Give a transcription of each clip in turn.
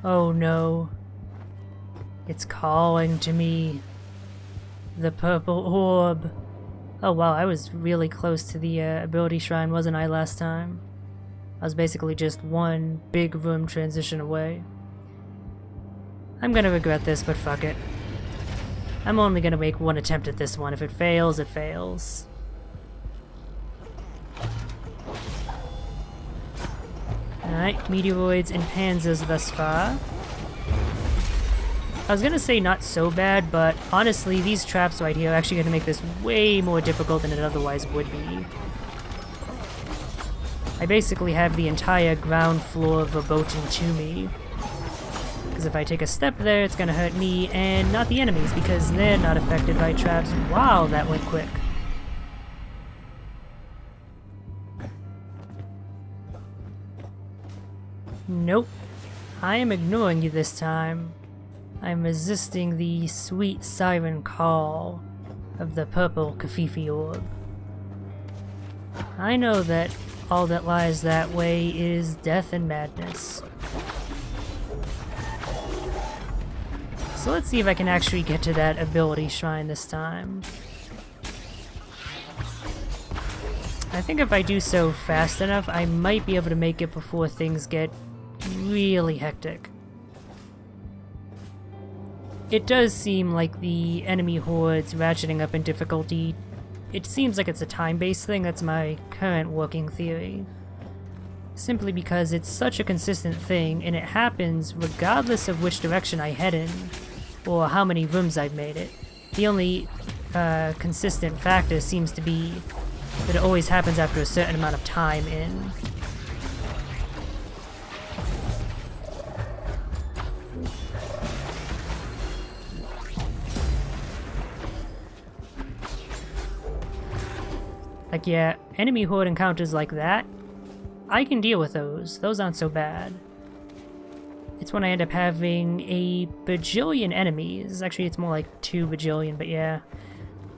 Oh no. It's calling to me. The purple orb. Oh wow, I was really close to the ability shrine, wasn't I, last time? I was basically just one big room transition away. I'm gonna regret this, but fuck it. I'm only gonna make one attempt at this one. If it fails, it fails. Alright, meteoroids and panzers thus far. I was gonna say not so bad, but honestly, these traps right here are actually gonna make this way more difficult than it otherwise would be. I basically have the entire ground floor verboten to me. Because if I take a step there, it's gonna hurt me and not the enemies, because they're not affected by traps. Wow, that went quick. Nope. I am ignoring you this time. I'm resisting the sweet siren call of the purple Kafifi orb. I know that all that lies that way is death and madness. So let's see if I can actually get to that ability shrine this time. I think if I do so fast enough, I might be able to make it before things get really hectic. It does seem like the enemy hordes ratcheting up in difficulty. It seems like it's a time-based thing. That's my current working theory. Simply because it's such a consistent thing, and it happens regardless of which direction I head in, or how many rooms I've made it. The only consistent factor seems to be that it always happens after a certain amount of time in. Like, yeah, enemy horde encounters like that, I can deal with those. Those aren't so bad. It's when I end up having a bajillion enemies. Actually, it's more like 2 bajillion, but yeah.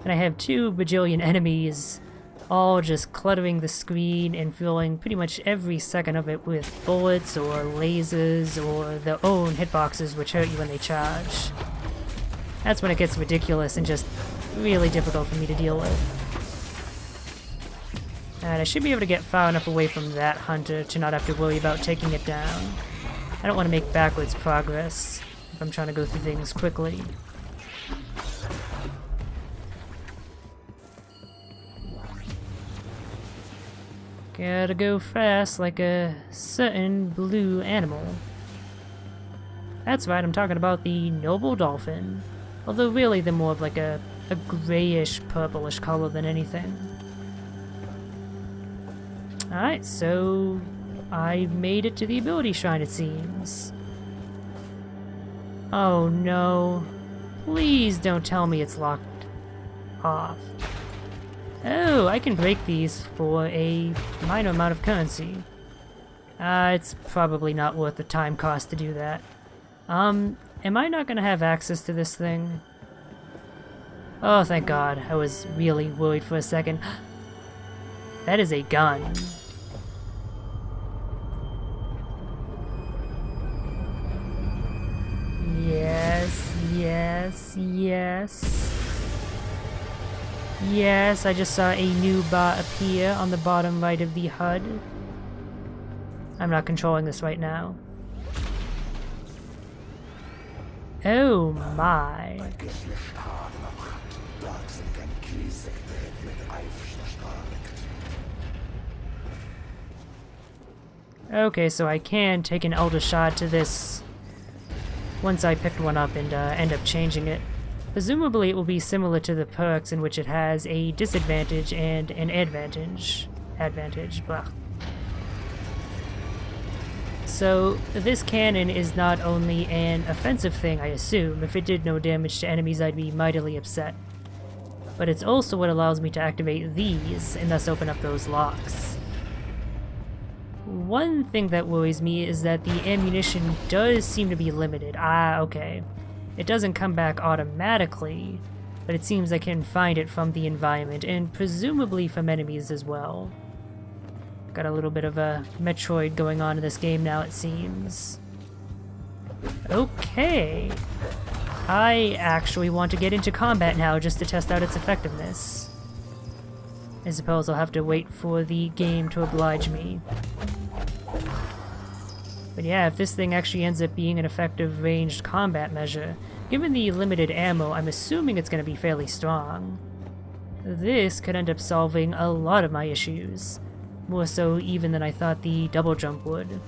And I have 2 bajillion enemies, all just cluttering the screen and filling pretty much every second of it with bullets or lasers or their own hitboxes, which hurt you when they charge. That's when it gets ridiculous and just really difficult for me to deal with. And I should be able to get far enough away from that hunter to not have to worry about taking it down. I don't want to make backwards progress if I'm trying to go through things quickly. Gotta go fast like a certain blue animal. That's right, I'm talking about the noble dolphin. Although really they're more of like a grayish, purplish color than anything. Alright, so I made it to the ability shrine, it seems. Oh no. Please don't tell me it's locked off. Oh, I can break these for a minor amount of currency. It's probably not worth the time cost to do that. Am I not gonna have access to this thing? Oh, thank God. I was really worried for a second. That is a gun. Yes, yes, yes. Yes, I just saw a new bar appear on the bottom right of the HUD. I'm not controlling this right now. Oh my. Okay, so I can take an Elder Shot to this once I picked one up and end up changing it. Presumably it will be similar to the perks in which it has a disadvantage and an advantage. Blah. So this cannon is not only an offensive thing, I assume. If it did no damage to enemies, I'd be mightily upset. But it's also what allows me to activate these and thus open up those locks. One thing that worries me is that the ammunition does seem to be limited. Ah, okay. It doesn't come back automatically, but it seems I can find it from the environment, and presumably from enemies as well. Got a little bit of a Metroid going on in this game now, it seems. Okay. I actually want to get into combat now just to test out its effectiveness. I suppose I'll have to wait for the game to oblige me. But yeah, if this thing actually ends up being an effective ranged combat measure, given the limited ammo, I'm assuming it's going to be fairly strong. This could end up solving a lot of my issues. More so even than I thought the double jump would.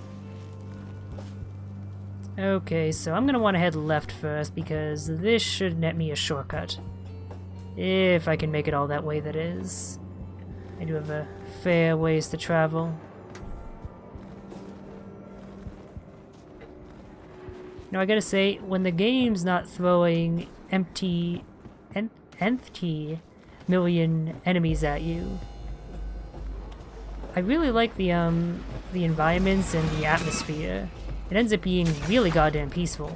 Okay, so I'm going to want to head left first because this should net me a shortcut. If I can make it all that way, that is. I do have a fair ways to travel. Now I gotta say, when the game's not throwing empty million enemies at you, I really like the environments and the atmosphere. It ends up being really goddamn peaceful.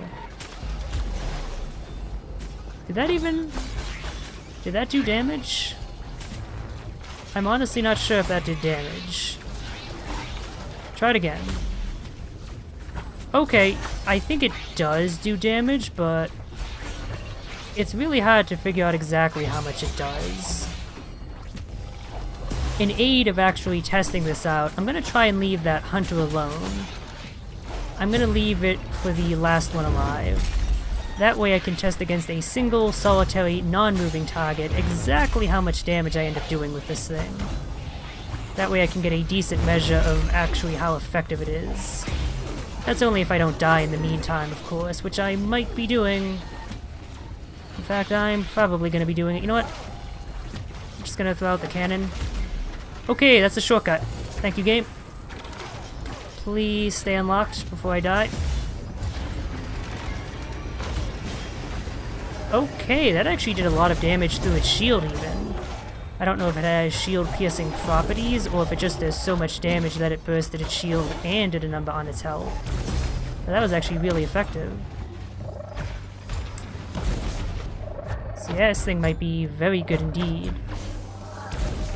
Did that do damage? I'm honestly not sure if that did damage. Try it again. Okay, I think it does do damage, but it's really hard to figure out exactly how much it does. In aid of actually testing this out, I'm gonna try and leave that hunter alone. I'm gonna leave it for the last one alive. That way I can test against a single, solitary, non-moving target exactly how much damage I end up doing with this thing. That way I can get a decent measure of actually how effective it is. That's only if I don't die in the meantime, of course, which I might be doing. In fact, I'm probably going to be doing it. You know what? I'm just going to throw out the cannon. Okay, that's a shortcut. Thank you, game. Please stay unlocked before I die. Okay, that actually did a lot of damage through its shield, even. I don't know if it has shield-piercing properties, or if it just does so much damage that it bursted its shield and did a number on its health. But that was actually really effective. So yeah, this thing might be very good indeed.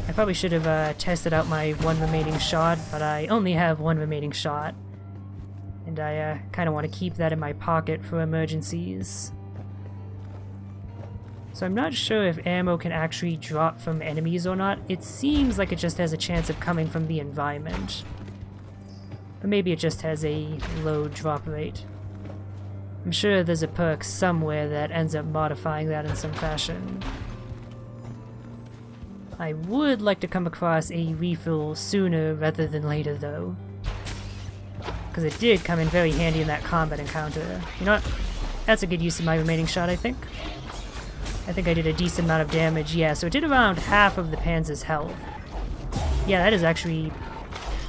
I probably should have tested out my one remaining shot, but I only have one remaining shot. And I kind of want to keep that in my pocket for emergencies. So I'm not sure if ammo can actually drop from enemies or not. It seems like it just has a chance of coming from the environment. But maybe it just has a low drop rate. I'm sure there's a perk somewhere that ends up modifying that in some fashion. I would like to come across a refill sooner rather than later though. Because it did come in very handy in that combat encounter. You know what? That's a good use of my remaining shot, I think. I think I did a decent amount of damage. Yeah, so it did around half of the Panzer's health. Yeah, that is actually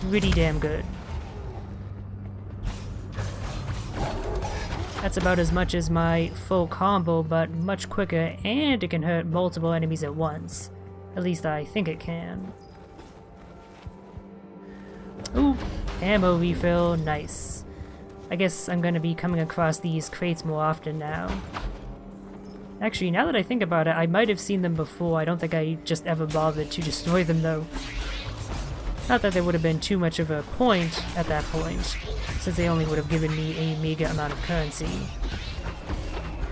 pretty damn good. That's about as much as my full combo, but much quicker, and it can hurt multiple enemies at once. At least I think it can. Ooh, ammo refill, nice. I guess I'm gonna be coming across these crates more often now. Actually, now that I think about it, I might have seen them before. I don't think I just ever bothered to destroy them, though. Not that there would have been too much of a point at that point, since they only would have given me a meager amount of currency.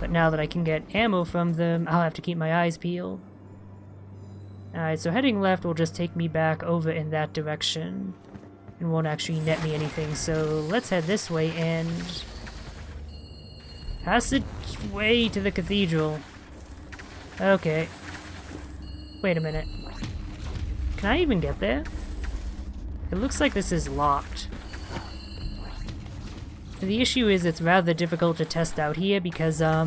But now that I can get ammo from them, I'll have to keep my eyes peeled. Alright, so heading left will just take me back over in that direction, and won't actually net me anything, so let's head this way and... passageway to the cathedral. Okay. Wait a minute. Can I even get there? It looks like this is locked. The issue is it's rather difficult to test out here because, I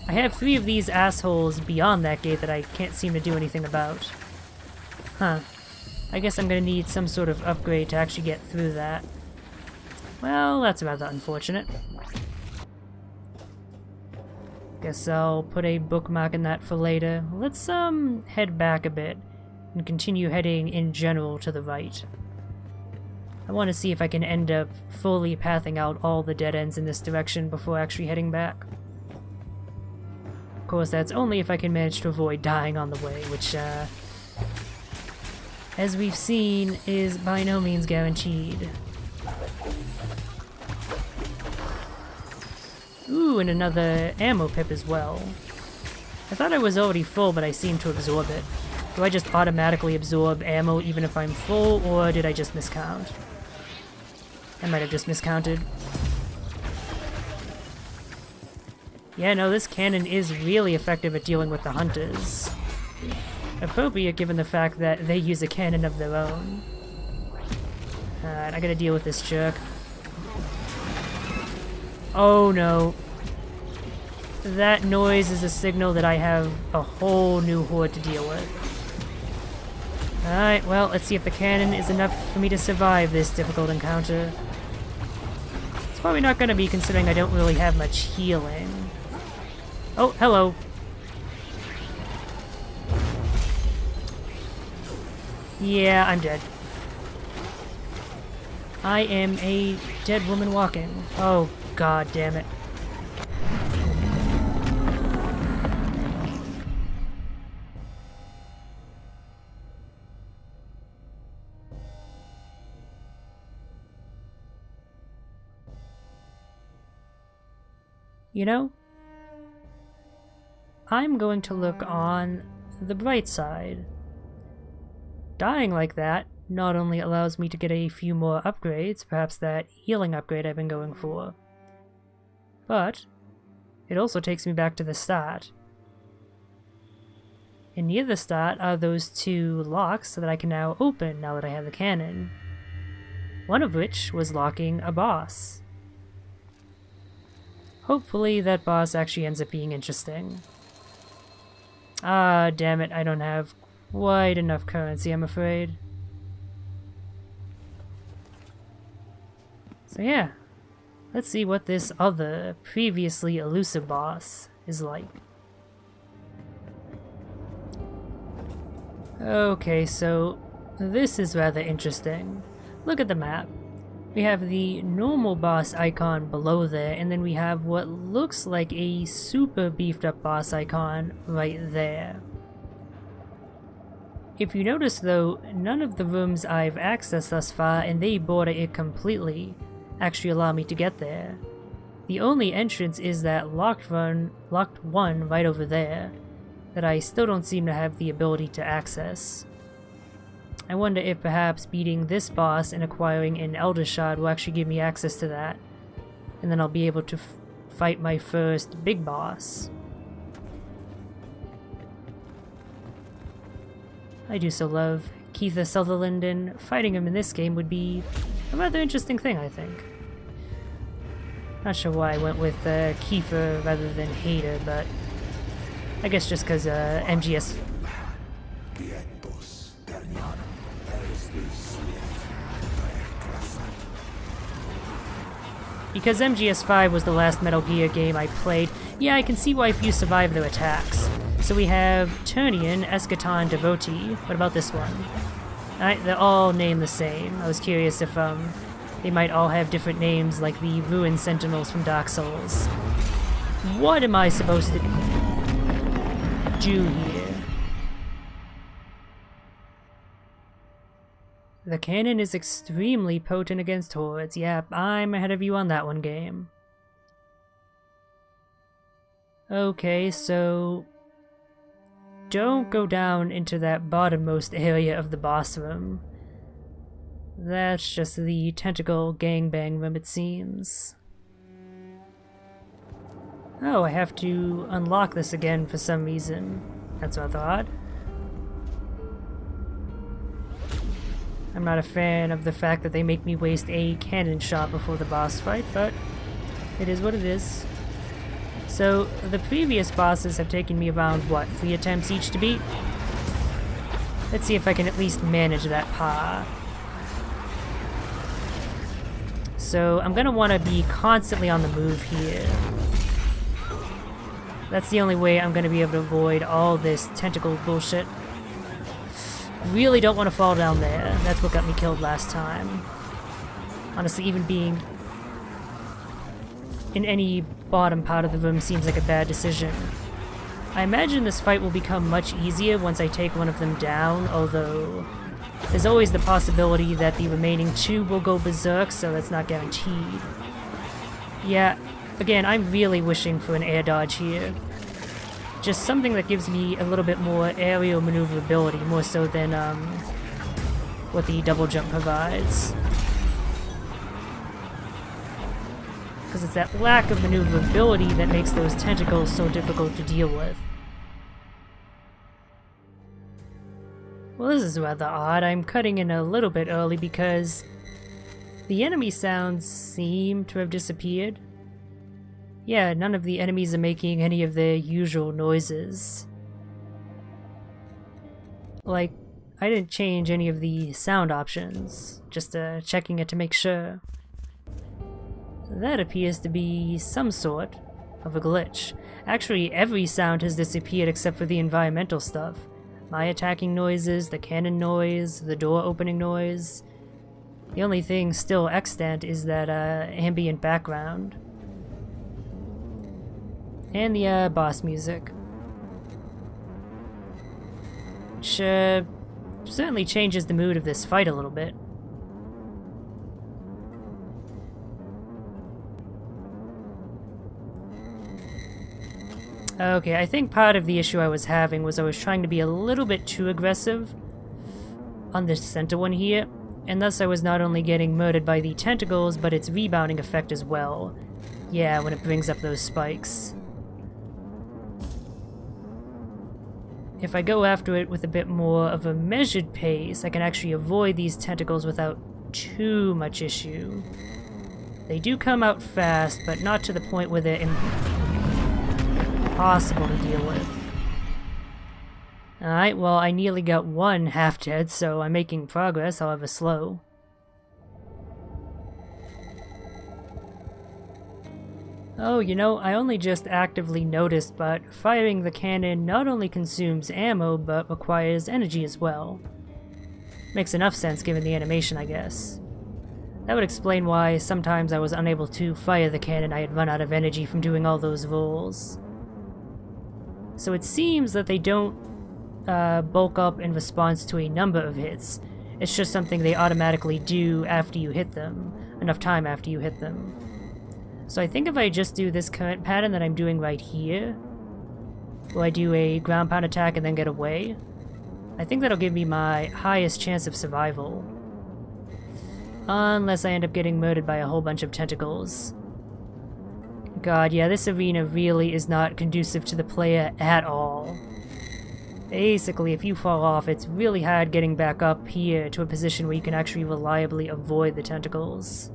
have 3 of these assholes beyond that gate that I can't seem to do anything about. Huh. I guess I'm gonna need some sort of upgrade to actually get through that. Well, that's rather unfortunate. Guess I'll put a bookmark in that for later. Let's, head back a bit and continue heading in general to the right. I want to see if I can end up fully pathing out all the dead ends in this direction before actually heading back. Of course, that's only if I can manage to avoid dying on the way, which, as we've seen, is by no means guaranteed. Ooh, and another ammo pip as well. I thought I was already full, but I seem to absorb it. Do I just automatically absorb ammo even if I'm full, or did I just miscount? I might have just miscounted. Yeah, no, this cannon is really effective at dealing with the hunters. Appropriate given the fact that they use a cannon of their own. Alright, I gotta deal with this jerk. Oh no. That noise is a signal that I have a whole new horde to deal with. Alright, well, let's see if the cannon is enough for me to survive this difficult encounter. It's probably not gonna be, considering I don't really have much healing. Oh, hello. Yeah, I'm dead. I am a dead woman walking. Oh, god damn it. You know, I'm going to look on the bright side. Dying like that not only allows me to get a few more upgrades, perhaps that healing upgrade I've been going for, but it also takes me back to the start. And near the start are those two locks that I can now open now that I have the cannon. One of which was locking a boss. Hopefully that boss actually ends up being interesting. Ah, damn it, I don't have quite enough currency, I'm afraid. So yeah, let's see what this other, previously elusive boss is like. Okay, so this is rather interesting. Look at the map. We have the normal boss icon below there, and then we have what looks like a super beefed up boss icon right there. If you notice though, none of the rooms I've accessed thus far, and they border it completely, actually allow me to get there. The only entrance is that locked one right over there, that I still don't seem to have the ability to access. I wonder if perhaps beating this boss and acquiring an Elder Shard will actually give me access to that, and then I'll be able to fight my first big boss. I do so love Kiefer Sutherland, and fighting him in this game would be a rather interesting thing, I think. Not sure why I went with Kiefer rather than Hater, but I guess just because MGS... Because MGS5 was the last Metal Gear game I played, yeah, I can see why few survive their attacks. So we have Turnian, Eschaton Devotee. What about this one? They're all named the same. I was curious if they might all have different names, like the Ruined Sentinels from Dark Souls. What am I supposed to do here? The cannon is extremely potent against hordes. Yep, I'm ahead of you on that one, game. Okay, so don't go down into that bottommost area of the boss room. That's just the tentacle gangbang room, it seems. Oh, I have to unlock this again for some reason. That's what I thought. I'm not a fan of the fact that they make me waste a cannon shot before the boss fight, but it is what it is. So, the previous bosses have taken me around, what, 3 attempts each to beat? Let's see if I can at least manage that path. So, I'm gonna want to be constantly on the move here. That's the only way I'm gonna be able to avoid all this tentacle bullshit. Really don't want to fall down there. That's what got me killed last time. Honestly, even being in any bottom part of the room seems like a bad decision. I imagine this fight will become much easier once I take one of them down, although there's always the possibility that the remaining 2 will go berserk, so that's not guaranteed. Yeah, Again, I'm really wishing for an air dodge here. Just something that gives me a little bit more aerial maneuverability, more so than what the double jump provides. Because it's that lack of maneuverability that makes those tentacles so difficult to deal with. Well, this is rather odd. I'm cutting in a little bit early because the enemy sounds seem to have disappeared. Yeah, none of the enemies are making any of their usual noises. Like, I didn't change any of the sound options, just checking it to make sure. That appears to be some sort of a glitch. Actually, every sound has disappeared except for the environmental stuff. My attacking noises, the cannon noise, the door opening noise. The only thing still extant is that ambient background. And the boss music. Which certainly changes the mood of this fight a little bit. Okay, I think part of the issue I was having was I was trying to be a little bit too aggressive on this center one here, and thus I was not only getting murdered by the tentacles, but its rebounding effect as well. Yeah, when it brings up those spikes. If I go after it with a bit more of a measured pace, I can actually avoid these tentacles without too much issue. They do come out fast, but not to the point where they're impossible to deal with. Alright, well, I nearly got one half-dead, so I'm making progress, however slow. Oh, you know, I only just actively noticed, but firing the cannon not only consumes ammo, but requires energy as well. Makes enough sense given the animation, I guess. That would explain why sometimes I was unable to fire the cannon. I had run out of energy from doing all those rolls. So it seems that they don't bulk up in response to a number of hits. It's just something they automatically do after you hit them, enough time after you hit them. So I think if I just do this current pattern that I'm doing right here, where I do a ground pound attack and then get away, I think that'll give me my highest chance of survival. Unless I end up getting murdered by a whole bunch of tentacles. God, yeah, this arena really is not conducive to the player at all. Basically, if you fall off, it's really hard getting back up here to a position where you can actually reliably avoid the tentacles.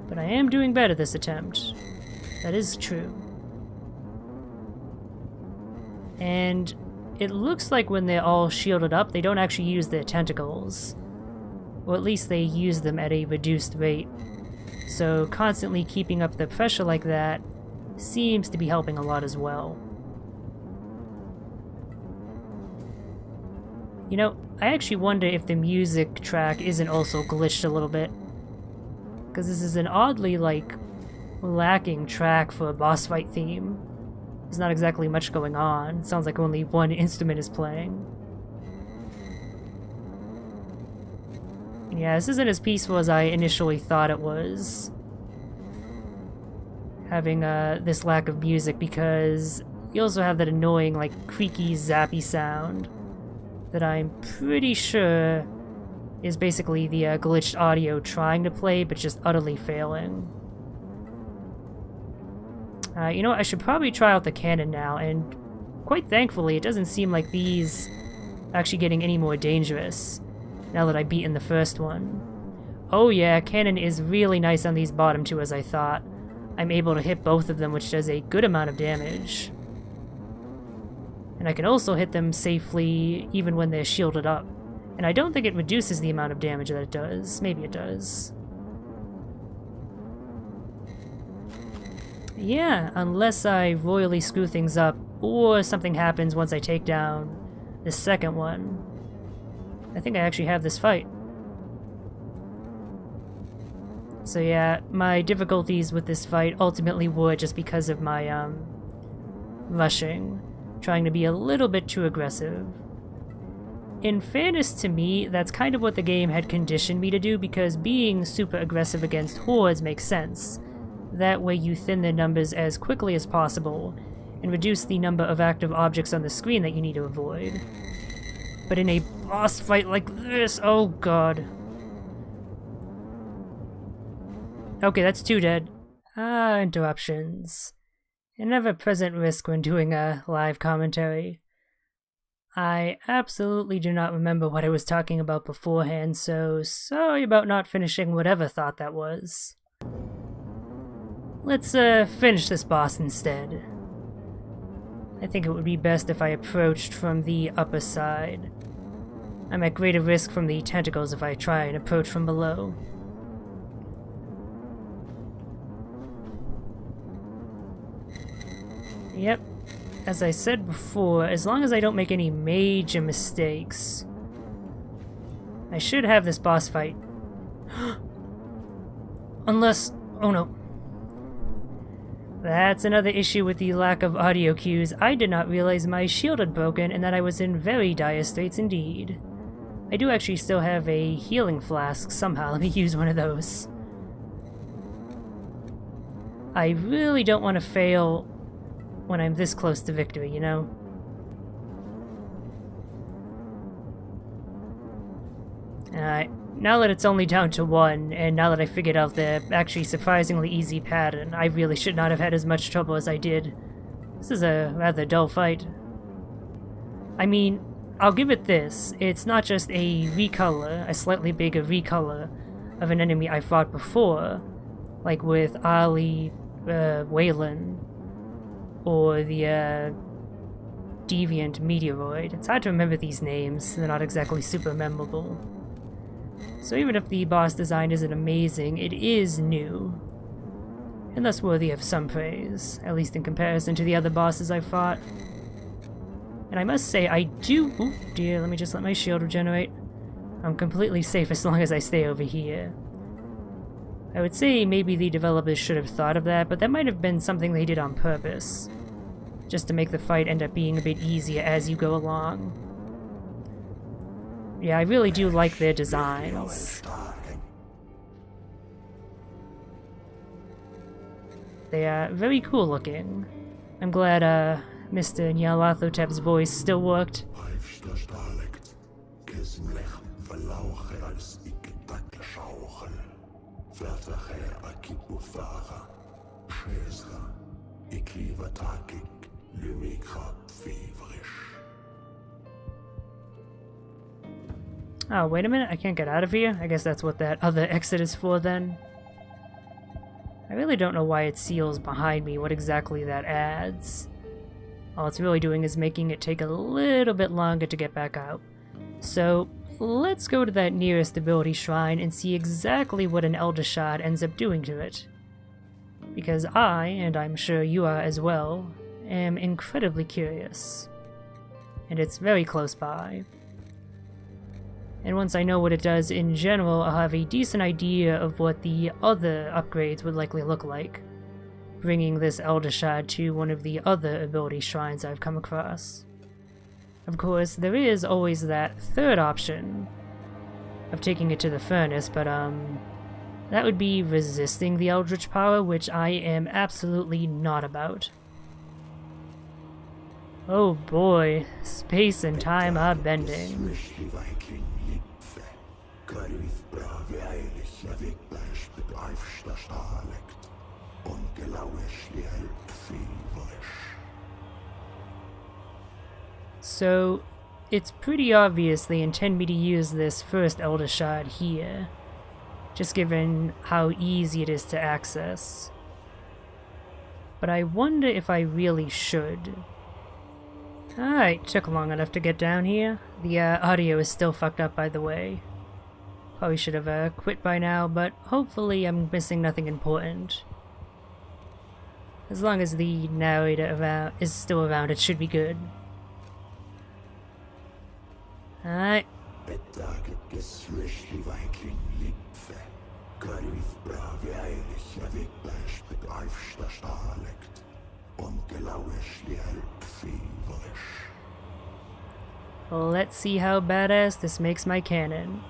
But I am doing better this attempt. That is true. And it looks like when they're all shielded up, they don't actually use their tentacles. Or at least they use them at a reduced rate. So constantly keeping up the pressure like that seems to be helping a lot as well. You know, I actually wonder if the music track isn't also glitched a little bit. Because this is an oddly, like, lacking track for a boss fight theme. There's not exactly much going on. It sounds like only one instrument is playing. Yeah, this isn't as peaceful as I initially thought it was. Having this lack of music, because you also have that annoying, like, creaky, zappy sound that I'm pretty sure is basically the glitched audio trying to play, but just utterly failing. You know, I should probably try out the cannon now, and quite thankfully, it doesn't seem like these are actually getting any more dangerous, now that I've beaten the first one. Oh yeah, cannon is really nice on these bottom two, as I thought. I'm able to hit both of them, which does a good amount of damage. And I can also hit them safely, even when they're shielded up. And I don't think it reduces the amount of damage that it does. Maybe it does. Yeah, unless I royally screw things up, or something happens once I take down the second one. I think I actually have this fight. So yeah, my difficulties with this fight ultimately were just because of my, rushing. Trying to be a little bit too aggressive. in fairness to me, that's kind of what the game had conditioned me to do, because being super aggressive against hordes makes sense. That way you thin their numbers as quickly as possible, and reduce the number of active objects on the screen that you need to avoid. But in a boss fight like this, oh god. Okay, that's 2 dead. Interruptions. An ever-present risk when doing a live commentary. I absolutely do not remember what I was talking about beforehand, so sorry about not finishing whatever thought that was. Let's finish this boss instead. I think it would be best if I approached from the upper side. I'm at greater risk from the tentacles if I try and approach from below. Yep, as I said before, as long as I don't make any major mistakes, I should have this boss fight. Unless... oh no. That's another issue with the lack of audio cues. I did not realize my shield had broken and that I was in very dire straits indeed. I do actually still have a healing flask somehow. Let me use one of those. I really don't want to fail when I'm this close to victory, you know? Alright, now that it's only down to 1, and now that I figured out the actually surprisingly easy pattern, I really should not have had as much trouble as I did. This is a rather dull fight. I mean, I'll give it this, it's not just a recolor, a slightly bigger recolor of an enemy I fought before, like with Ali, Waylon, or the Deviant Meteoroid. It's hard to remember these names, they're not exactly super memorable. So even if the boss design isn't amazing, it is new, and thus worthy of some praise, at least in comparison to the other bosses I've fought. And I must say, I do... oh dear, let me just let my shield regenerate. I'm completely safe as long as I stay over here. I would say maybe the developers should have thought of that, but that might have been something they did on purpose, just to make the fight end up being a bit easier as you go along. Yeah, I really do like their designs. They are very cool looking. I'm glad Mr. Nyarlathotep's voice still worked. Oh, wait a minute, I can't get out of here? I guess that's what that other exit is for then. I really don't know why it seals behind me, what exactly that adds. All it's really doing is making it take a little bit longer to get back out. So, let's go to that nearest ability shrine and see exactly what an Elder Shard ends up doing to it. Because I, and I'm sure you are as well, am incredibly curious. And it's very close by. And once I know what it does in general, I'll have a decent idea of what the other upgrades would likely look like, bringing this Elder Shard to one of the other ability shrines I've come across. Of course, there is always that third option of taking it to the furnace, but that would be resisting the Eldritch power, which I am absolutely not about. Oh boy, space and time are bending. So, it's pretty obvious they intend me to use this first Elder Shard here, just given how easy it is to access. But I wonder if I really should. Alright, took long enough to get down here. The audio is still fucked up, by the way. Probably should have quit by now, but hopefully I'm missing nothing important. As long as the narrator is still around, it should be good. Alright. Let's see how badass this makes my cannon.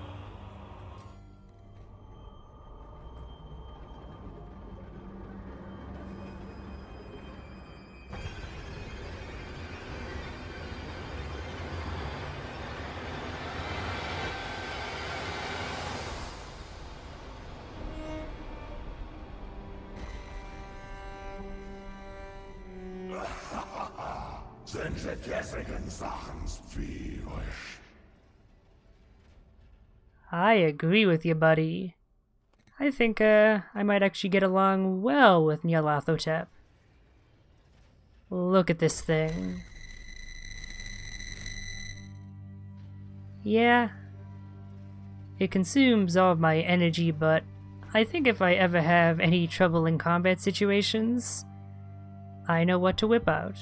I agree with you, buddy. I think, I might actually get along well with Nyarlathotep. Look at this thing. Yeah, it consumes all of my energy, but I think if I ever have any trouble in combat situations, I know what to whip out.